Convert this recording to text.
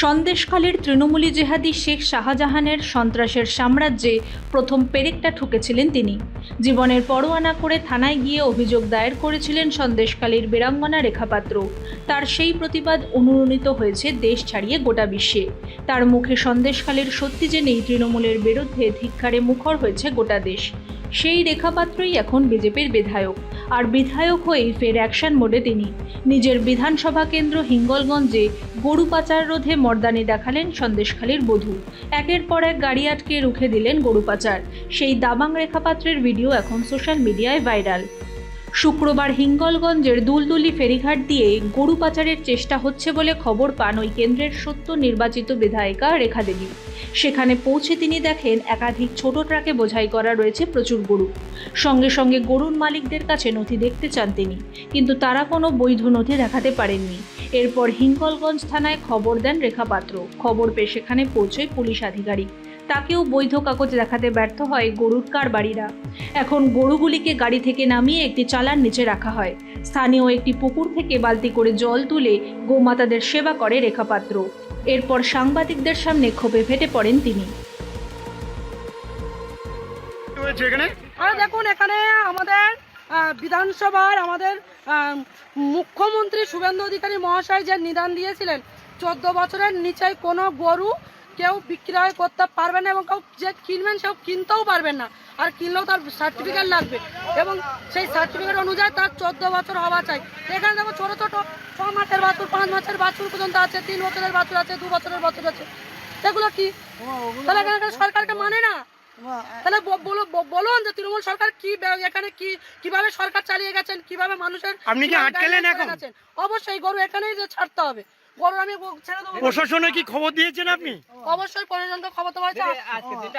সন্দেশখালীর তৃণমূলী জেহাদি শেখ শাহজাহানের সন্ত্রাসের সাম্রাজ্যে প্রথম পেরেকটা ঠুকেছিলেন তিনি। জীবনের পরোয়া না করে থানায় গিয়ে অভিযোগ দায়ের করেছিলেন সন্দেশখালীর বীরাঙ্গনা রেখা পাত্র। তার সেই প্রতিবাদ অনুরণিত হয়েছে দেশ ছাড়িয়ে গোটা বিশ্বে। তার মুখে সন্দেশখালীর সত্যি জেনেই তৃণমূলের বিরুদ্ধে ধিক্কারে মুখর হয়েছে গোটা দেশ। সেই রেখা পাত্রই এখন বিজেপির বিধায়ক, আর বিধায়ক হয়েই ফের অ্যাকশন মোডে তিনি। নিজের বিধানসভা কেন্দ্র হিঙ্গলগঞ্জে গরু পাচার রোধে মর্দানি দেখালেন সন্দেশখালীর বধূ। একের পর এক গাড়ি আটকে রুখে দিলেন গরু পাচার। সেই দাবাং রেখা পাত্রের ভিডিও এখন সোশ্যাল মিডিয়ায় ভাইরাল। শুক্রবার হিঙ্গলগঞ্জের দুলদুলি ফেরিঘাট দিয়ে গরু পাচারের চেষ্টা হচ্ছে বলে খবর পান ওই কেন্দ্রের সদ্য নির্বাচিত বিধায়িকা রেখা দেবী। সেখানে পৌঁছে তিনি দেখেন একাধিক ছোট ট্রাকে বোঝাই করা রয়েছে প্রচুর গরু। সঙ্গে সঙ্গে গরুর মালিকদের কাছে নথি দেখতে চান তিনি, কিন্তু তারা কোনো বৈধ নথি দেখাতে পারেননি। এরপর হিঙ্গলগঞ্জ থানায় খবর দেন রেখা পাত্র। খবর পেয়ে সেখানে পৌঁছয় পুলিশ আধিকারিক। তাকেও বৈধ কাগজ দেখাতে ব্যর্থ হয় গরুর কারবারিরা। এখন গরুগুলিকে গাড়ি থেকে নামিয়ে একটি চালার নিচে রাখা হয়। স্থানীয় একটি পুকুর থেকে বালতি করে জল তুলে গোমাতাদের সেবা করে রেখা পাত্র। এরপর সাংবাদিকদের সামনে ক্ষোভে ফেটে পড়েন তিনি। দেখুন, এখানে আমাদের বিধানসভার আমাদের মুখ্যমন্ত্রী শুভেন্দু অধিকারী মহাশয় যে নিদান দিয়েছিলেন 14 বছরের নিচে কোনো গরু কেউ বিক্রয় করতে পারবে না, এবং কেউ যে কিনবেন সেও কিনতেও পারবেন না। আর কিনলেও তার সার্টিফিকেট লাগবে, এবং সেই সার্টিফিকেট অনুযায়ী তার 14 বছর হওয়া চাই। এখানে দেখো ছোট ছোট 6 মাসের বাছুর, 5 মাসের বাছুর পর্যন্ত আছে, 3 বছরের বাছুর আছে, 2 বছরের বাছুর আছে। এগুলো কি তাহলে এখানে সরকারকে মানে না? তাহলে বলুন যে তৃণমূল সরকার কি এখানে কিভাবে সরকার চালিয়ে গেছেন, কিভাবে মানুষের আপনি কি আটকেলেন এখন? অবশ্যই গরু এখানেই যে ছাড়তে হবে। গরু আমি ছেড়ে দেবো। প্রশাসনে কি খবর দিয়েছেন আপনি? অবশ্যই প্রশাসনকে খবর দেওয়া হয়েছে।